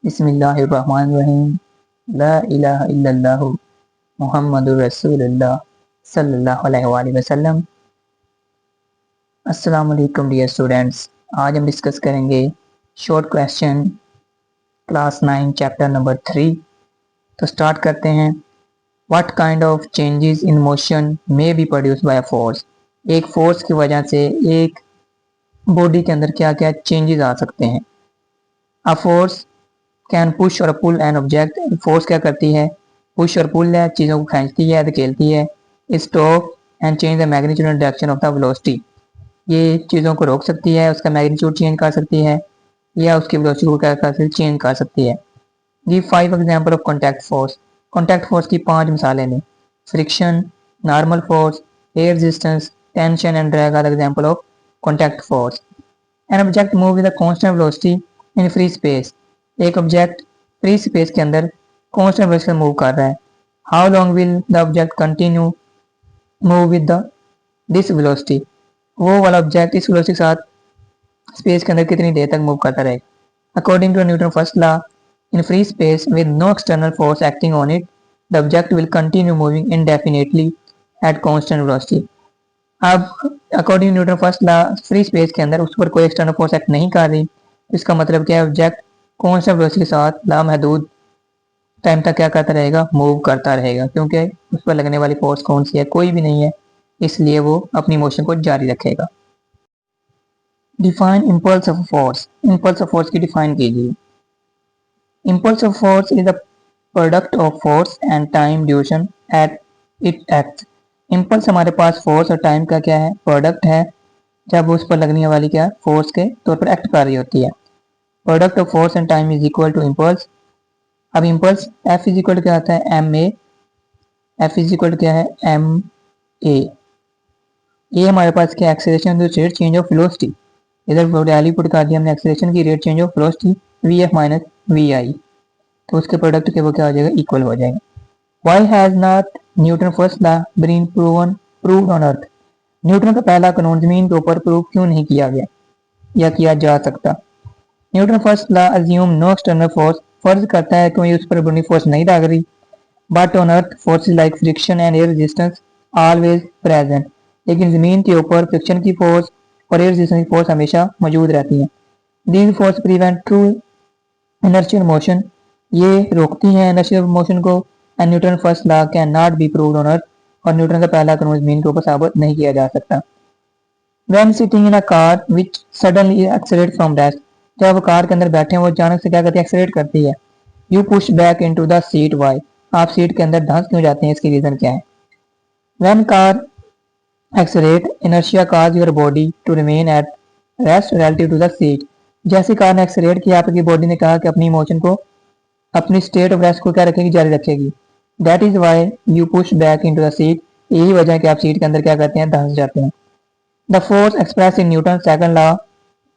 बिस्मिल्लाहिर्रहमानिर्रहीम। ला इलाहा इल्लल्लाहु मुहम्मदुर रसूलुल्लाह सल्लल्लाहु अलैहि वसल्लम। अस्सलाम वालेकुम डियर स्टूडेंट्स। आज हम डिस्कस करेंगे short question class 9 chapter number 3। तो स्टार्ट करते हैं। What kind of changes in motion may be produced by force. एक फोर्स की वजह से एक बॉडी के अंदर क्या क्या चेंजेस आ सकते हैं। अ फोर्स कैन पुश और पुल एन ऑब्जेक्ट। फोर्स क्या करती है, पुश और पुल है, चीज़ों को खींचती है, धकेलती है। Stop and change the magnitude and direction of the velocity. ये चीज़ों को रोक सकती है, उसका मैग्नीट्यूड चेंज कर सकती है या उसकी वेलोसिटी को क्या कर सकती है, चेंज कर सकती है। Give 5 example of contact force. Contact force की 5 मिसालें दें। Friction, normal force, air resistance, tension and drag are example of contact force. An object move with a constant velocity in free space. एक object free space के अंदर constant velocity से move कर रहा है। How long will the object continue move with the this velocity. वो वाला object इस वेलोसिटी के साथ स्पेस के अंदर कितनी देर तक मूव करता रहेगा। According to Newton first law, in free space with no external force acting on it, the object will continue moving indefinitely at constant velocity. अब according Newton first law, free space के अंदर उस पर कोई external force act नहीं कर रही। इसका मतलब क्या है, ऑब्जेक्ट कांस्टेंट वेलोसिटी के साथ लामहदूद टाइम तक क्या करता रहेगा, मूव करता रहेगा, क्योंकि उस पर लगने वाली फोर्स कौन सी है, कोई भी नहीं है, इसलिए वो अपनी मोशन को जारी रखेगा। Define impulse of force. Impulse of force की डिफाइन कीजिए। Impulse of force is the product of force and time duration at it act. Impulse हमारे पास फोर्स और टाइम का क्या है, प्रोडक्ट है, जब उस पर लगने वाली क्या फोर्स के तौर पर एक्ट कर रही होती है। Product of force and time is equal to impulse. अब इम्पल्स एफ इज इक्वल क्या होता है, M A. F is equal क्या है, एम ए। ये हमारे पास क्या, acceleration rate change of velocity. इधर वैल्यू पुट कर दिया हमने एक्सेलरेशन की, rate change of velocity V F minus V I, तो उसके प्रोडक्ट के वो क्या हो जाएगा, इक्वल हो जाएगा। Why has not Newton first law been proved on earth. Newton का पहला कानून जमीन के ऊपर प्रूव क्यों नहीं किया गया या किया जा सकता। Newton first law assume no external force. फर्ज करता है कोई उस पर बनी फोर्स नहीं लग रही। But on earth forces like friction and air resistance always present. लेकिन जमीन के ऊपर फ्रिक्शन की फोर्स और एयर रेजिस्टेंस की फोर्स हमेशा मौजूद रहती है। These force prevent true inertial motion. ये रोकती हैं इनर्शियल मोशन को। And Newton first law can not be proved on अर्थ। और न्यूटन का पहला कानून जमीन के ऊपर साबित नहीं किया जा सकता। When sitting in a car which suddenly accelerates from rest, जब कार के अंदर बैठे हैं वो अचानक से क्या करती है, एक्सेलरेट करती है। You push back into the seat, why? आप सीट के अंदर धंस क्यों जाते हैं, इसकी रीजन क्या है। When car accelerate, inertia cause your body to remain at rest relative to the seat। जैसे कार ने एक्सेलरेट किया, आपकी बॉडी ने कहा कि अपनी मोशन को, अपनी स्टेट ऑफ रेस्ट को क्या रखेगी, जारी रखेगी। That is why you push back into the seat। यही वजह है कि आप सीट के अंदर क्या करते हैं, धंस जाते हैं। The force expressed in Newton's second law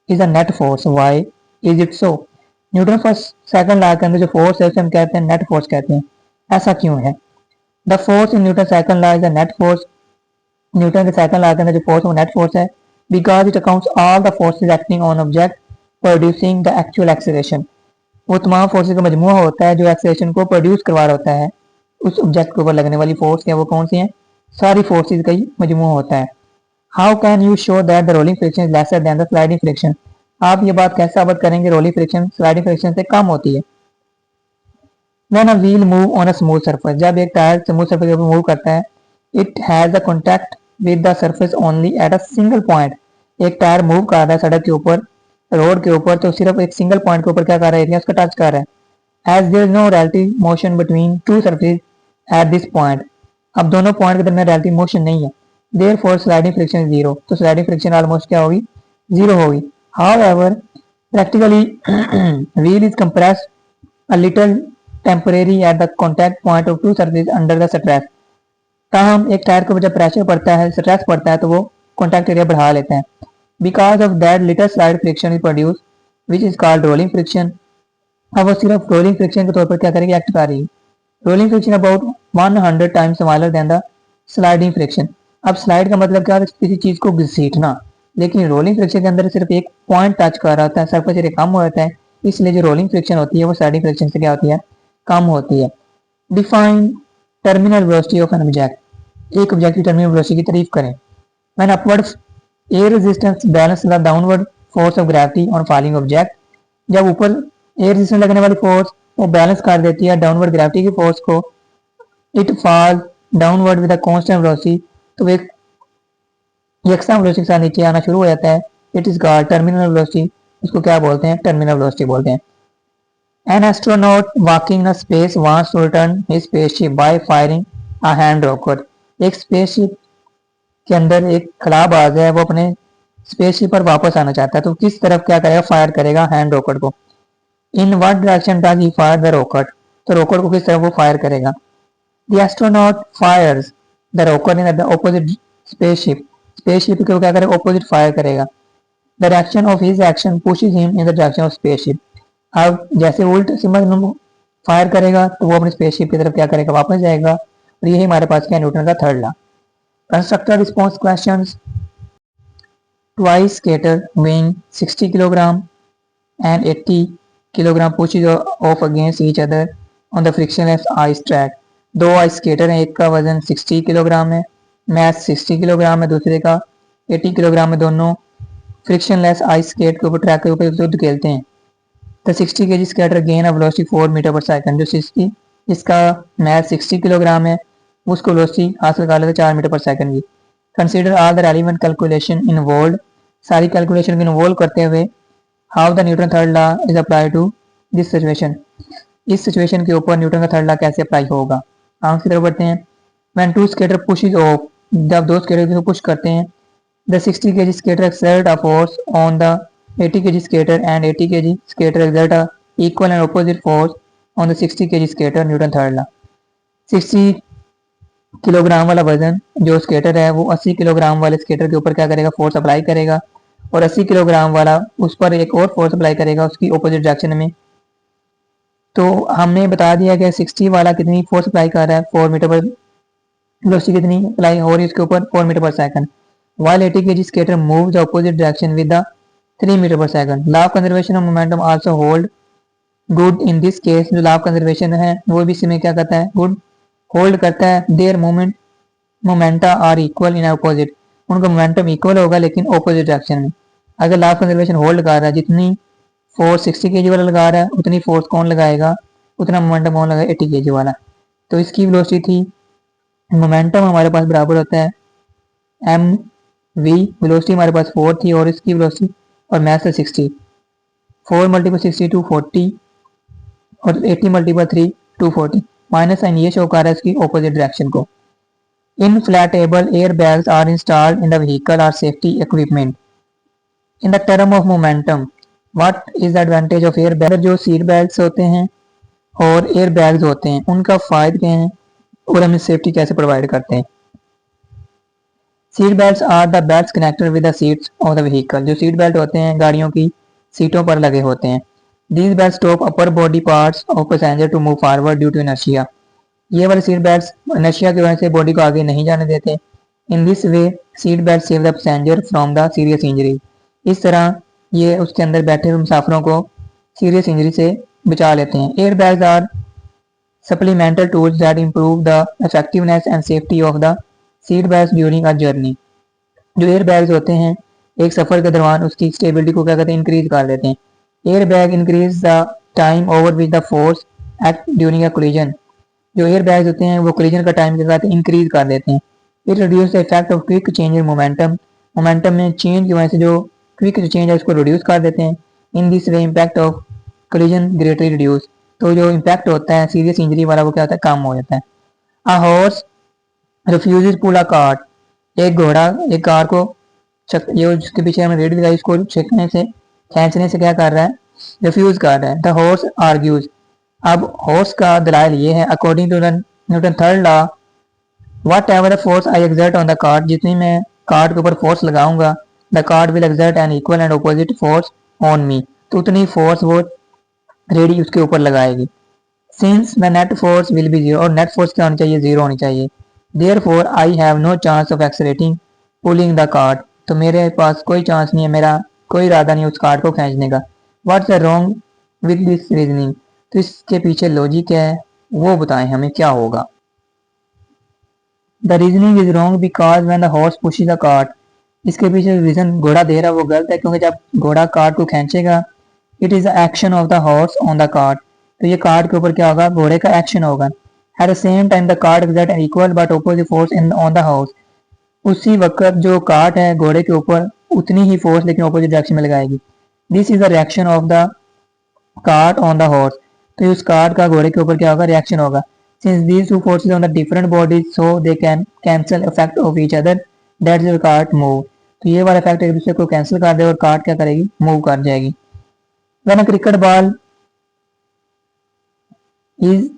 is a net force. Why is it so? Newton first second law के अंदर जो फोर्स है उसे हम कहते हैं नेट फोर्स कहते हैं। ऐसा क्यों है। The force in newton second law is a net force. Newton के सेकंड लॉ के अंदर जो फोर्स है वो नेट फोर्स है। Because it accounts all the forces acting on object producing the actual acceleration. वो तमाम फोर्सेज का मजमूआ होता है जो एक्सेलरेशन को प्रोड्यूस करवा रहा होता है। उस ऑब्जेक्ट के ऊपर लगने वाली फोर्स है वो कौन सी है, सारी फोर्सेज का ही मजमूआ होता है। How can you show that the rolling friction is lesser than the sliding friction. आप ये बात कैसे साबित करेंगे, रोलिंग फ्रिक्शन स्लाइडिंग फ्रिक्शन से कम होती है। When a wheel move on a smooth surface, जब एक टायर स्मूथ सरफेस के ऊपर मूव करता है, it has a contact with the surface only at a single point. एक टायर मूव कर रहा है सड़क के ऊपर, रोड के ऊपर, तो सिर्फ एक सिंगल पॉइंट के ऊपर क्या कर रहा है, एरिया उसका टच कर रहा है। As there is no relative motion between two surface at this point. अब दोनों पॉइंट के दरमियान रिलेटिव मोशन नहीं है, therefore sliding friction is zero। तो sliding friction almost क्या होगी, जीरो होगी। However, practically wheel is compressed a little temporary at the contact point of two surfaces under the stress। ताहम एक टायर के ऊपर जब प्रेशर पड़ता है, स्ट्रेस पड़ता है, तो वो कॉन्टैक्ट एरिया बढ़ा लेते हैं। Because of that little slide friction is produced which is called rolling friction। अब वो सिर्फ रोलिंग फ्रिक्शन के तौर पर क्या करेगी, एक्ट कर रही है। Rolling friction about 100 times smaller than the sliding friction. अब स्लाइड का मतलब क्या है, किसी चीज को घसीटना, लेकिन रोलिंग फ्रिक्शन के अंदर सिर्फ एक पॉइंट टच कर रहा होता है, सरफेस एरिया कम हो जाता है, इसलिए जो रोलिंग फ्रिक्शन होती है वो स्लाइडिंग फ्रिक्शन से क्या होती है, कम होती है। Define terminal velocity of an object, एक ऑब्जेक्ट की टर्मिनल वेलोसिटी की तारीफ करें। When upward air resistance balance the downward force of gravity on falling object, जब ऊपर एयर रेजिस्टेंस लगने वाली फोर्स वो बैलेंस कर देती है डाउनवर्ड ग्रेविटी की फोर्स को, it fall downward with a constant velocity, तो एक यकसा वेलोसिटी के साथ नीचे आना शुरू हो जाता है। It is called terminal velocity, उसको क्या बोलते हैं, टर्मिनल वेलोसिटी बोलते हैं। An astronaut walking in space wants to return his spaceship by firing a hand rocket, एक स्पेसशिप के अंदर एक खलाबाज है, वो अपने स्पेसशिप पर वापस आना चाहता है, तो किस तरफ क्या करेगा, फायर करेगा हैंड रॉकेट को। In what direction does he fire the rocket, तो रॉकेट को किस तरफ वो फायर करेगा। The astronaut fires the rocket in the opposite spaceship, spaceship को क्या करेगा, ऑपोजिट फायर करेगा। The direction of his action pushes him in the direction of spaceship, अब जैसे उल्ट सिंबल फायर करेगा तो वो अपनी स्पेसशिप की तरफ क्या करेगा, वापस जाएगा। और यही हमारे पास क्या न्यूटन का third law. Constructor response questions, twice skater weighing 60 kilogram and 80 kilogram pushes off against each other on the frictionless ice track, दो आइस स्केटर हैं, एक का वजन 60 किलोग्राम है, मैथ 60 किलोग्राम है, दूसरे का 80 किलोग्राम है, दोनों फ्रिक्शनलेस आइस स्केट के ऊपर ट्रैक के ऊपर युद्ध खेलते हैं। The 60 kg skater gain a velocity 4 metre per second, जो 60 जिसका मैथ 60 किलोग्राम है उसको वेलोसिटी हासिल कर लेते 4 मीटर पर सेकंड की। Consider all the relevant calculation involve, सारी कैलकुलेशन को इन्वॉल्व करते हुए how the Newton third law is apply to this situation, इस सिचुएशन के ऊपर न्यूटन का थर्ड लॉ कैसे अप्लाई होगा। आंसर की तरफ बढ़ते हैं। When two skater pushes off, जब दो स्केटर को पुश करते हैं, the 60 kg skater exert a force on the 80 kg skater and 80 kg skater exert a equal and opposite force on the 60 kg skater, Newton third law. 60 kilogram वाला वजन जो skater है वो 80 किलोग्राम वाले skater के ऊपर क्या करेगा, फोर्स अप्लाई करेगा, और 80 किलोग्राम वाला उस पर एक और फोर्स अप्लाई करेगा उसकी ऑपोजिट डायरेक्शन में। तो हमने बता दिया कि 60 वाला कितनी फोर्स अप्लाई कर रहा है, 4 मीटर पर, वेलोसिटी कितनी अप्लाई हो रही है उसके ऊपर, 4 metre per second. while 80 kg skater moves the opposite direction with the 3 meter per second. Law of conservation of momentum also hold good in this case, जो law of conservation है वो भी इसमें क्या करता है, good hold करता है। their momenta are equal in opposite, उनका मोमेंटम इक्वल होगा लेकिन ऑपोजिट डायरेक्शन में। अगर लॉ ऑफ कंजर्वेशन होल्ड कर रहा है, जितनी फोर्स 60 kg वाला लगा रहा है उतनी फोर्स कौन लगाएगा, उतना मोमेंटम कौन लगाएगा, 80 kg वाला। तो इसकी वेलोसिटी थी, मोमेंटम हमारे पास बराबर होता है एम वी, वेलोसिटी हमारे पास 4 थी और इसकी वेलोसिटी और मैथ से 60, 4 मल्टीपल 60 240 और 80 मल्टीपल 3 240, माइनस साइन ये शो कर रहा है इसकी ऑपोजिट डायरेक्शन को। Inflatable airbags are installed in the vehicle or safety equipment. In the term of momentum, what is the advantage of airbag? जो सीट बेल्ट होते हैं और एयर बैग्स होते हैं उनका फायदे क्या है और हमें सेफ्टी कैसे प्रोवाइड करते हैं। Seat belt are the belt connected with the seats of the vehicle, जो सीट बेल्ट होते हैं गाड़ियों की सीटों पर लगे होते हैं। These belt stop upper body parts of passenger to move forward due to inertia, ये वाले सीट बेल्ट इनर्शिया की वजह से बॉडी को आगे नहीं जाने देते। In this way seat belt save the passenger from the serious injury, इस तरह ये उसके अंदर बैठे हुए मुसाफिरों को सीरियस इंजरी से बचा लेते हैं। Air bags are supplemental tools that improve the effectiveness and safety of the seat belts during a journey, जो एयर बैग्स होते हैं एक सफ़र के दौरान उसकी स्टेबिलिटी को क्या कहते हैं, इंक्रीज कर देते हैं। Air bag increase the time over which the force act during a collision, जो एयर बैग्स होते हैं वो कोलिजन का टाइम के साथ इंक्रीज कर देते हैं। It reduce the effect of quick change in momentum, momentum में चेंज की वजह से जो क्विक चेंज है उसको रिड्यूस कर देते हैं। In this way impact of collision greatly reduce, तो जो इम्पैक्ट होता है सीरियस इंजरी वाला वो क्या होता है, कम हो जाता है। A horse refuses pull a cart, एक घोड़ा एक कार को ये जिसके पीछे हमने रेड दिखाई इसको खींचने से क्या कर रहा है, रिफ्यूज कर रहा है। द हॉर्स आर्ग्यूज, अब हॉर्स का दलाइल ये है according to Newton third law, whatever the force I exert on the cart, जितनी मैं कार्ट के ऊपर फोर्स लगाऊंगा the cart will exert an equal and opposite force on me, तो उतनी फोर्स वो रेडी उसके ऊपर लगाएगी। Since the net force will be zero, और नेट फोर्स क्या होनी चाहिए, जीरो होनी चाहिए। Therefore I have no chance of accelerating pulling the cart, तो मेरे पास कोई चांस नहीं है, मेरा कोई इरादा नहीं उस कार्ट को खींचने का। What's the wrong with this reasoning, तो इसके पीछे लॉजिक है वो बताएं हमें क्या होगा। The reasoning is wrong because when the horse pushes the cart, इसके पीछे रीजन घोड़ा दे रहा है वो गलत है, क्योंकि जब घोड़ा कार्ट को खींचेगा it is the action of the horse on the cart, तो ये कार्ट के ऊपर क्या होगा, घोड़े का एक्शन होगा। At the same time the cart exert an equal but opposite force in on the horse, उसी वक्त जो कार्ट है घोड़े के ऊपर उतनी ही फोर्स लेकिन ऑपोजिट डायरेक्शन में लगाएगी। This is the reaction of the cart on the horse, तो उस कार्ट का घोड़े के ऊपर क्या होगा, रिएक्शन होगा। Since these two forces on the different bodies so they can cancel effect of each other that's the cart move, तो ये वाला इफेक्ट एक दूसरे को कैंसिल कर दे और कार्ट क्या करेगी, मूव कर जाएगी। When a cricket ball is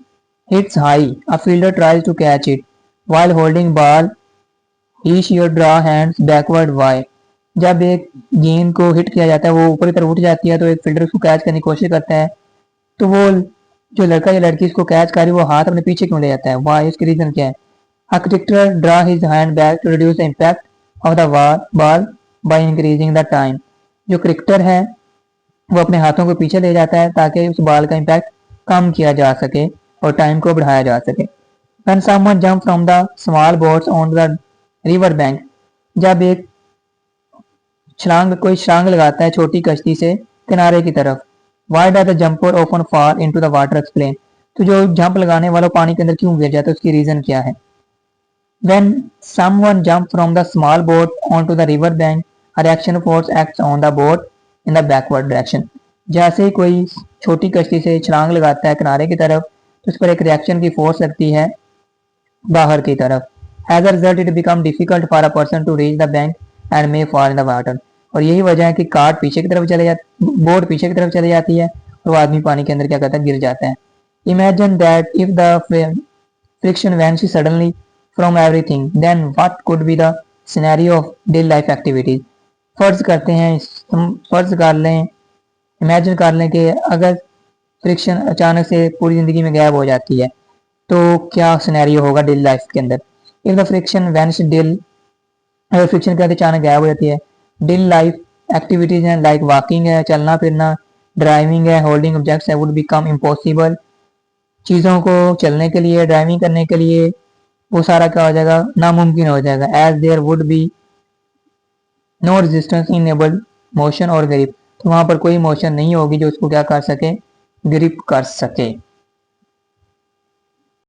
hits high a fielder tries to catch it while holding ball he sheer draw hands backward why, जब एक गेंद को हिट किया जाता है वो ऊपर की तरफ उठ जाती है तो एक फील्डर उसको कैच करने की कोशिश करता है, तो वो जो लड़का या लड़की इसको कैच कर रही है वो हाथ अपने पीछे क्यों ले जाता है, वाई, इसकी रीजन क्या है। A cricketer draw his hand back to reduce the impact of the ball by increasing the time, जो क्रिकेटर है वो अपने हाथों को पीछे ले जाता है ताकि उस बॉल का इम्पैक्ट कम किया जा सके और टाइम को बढ़ाया जा सके। When someone jump from the small boats on the river bank, जब एक कोई छलांग लगाता है छोटी कश्ती से किनारे की तरफ। Why does the jumper often fall into the water, explain, तो जो जंप लगाने वाला पानी के अंदर क्यों गिर जाता है उसकी रीजन क्या है। When someone jump from the small boat onto the river bank, a reaction force acts on the boat in the backward direction, जैसे ही कोई छोटी कश्ती से छलांग लगाता है किनारे की तरफ तो उस पर एक रिएक्शन की फोर्स लगती है बाहर की तरफ। As a result, it become difficult for a person to reach the bank and may fall in the water, और यही वजह है कि कार्ट पीछे की तरफ चले जाती, बोट पीछे की तरफ चली जाती है और वो आदमी पानी के अंदर क्या करता है, गिर जाता है। Imagine that if the friction vanishes suddenly from everything, then what could be the scenario of daily life activities? फर्ज करते हैं, फर्ज कर लें, इमेजिन कर लें कि अगर फ्रिक्शन अचानक से पूरी ज़िंदगी में गायब हो जाती है तो क्या सिनेरियो होगा डेली लाइफ के अंदर। If the friction vanished, अगर फ्रिक्शन क्या अचानक गायब हो जाती है, डेली लाइफ एक्टिविटीज हैं लाइक वॉकिंग है, चलना फिरना, ड्राइविंग है, होल्डिंग ऑब्जेक्ट्स है, वुड बिकम इम्पॉसिबल, चीज़ों को चलने के लिए, ड्राइविंग करने के लिए वो सारा क्या हो जाएगा, नामुमकिन हो जाएगा। As there would be no resistance enable motion और ग्रिप, तो वहाँ पर कोई मोशन नहीं होगी जो उसको क्या कर सके, ग्रिप कर सके।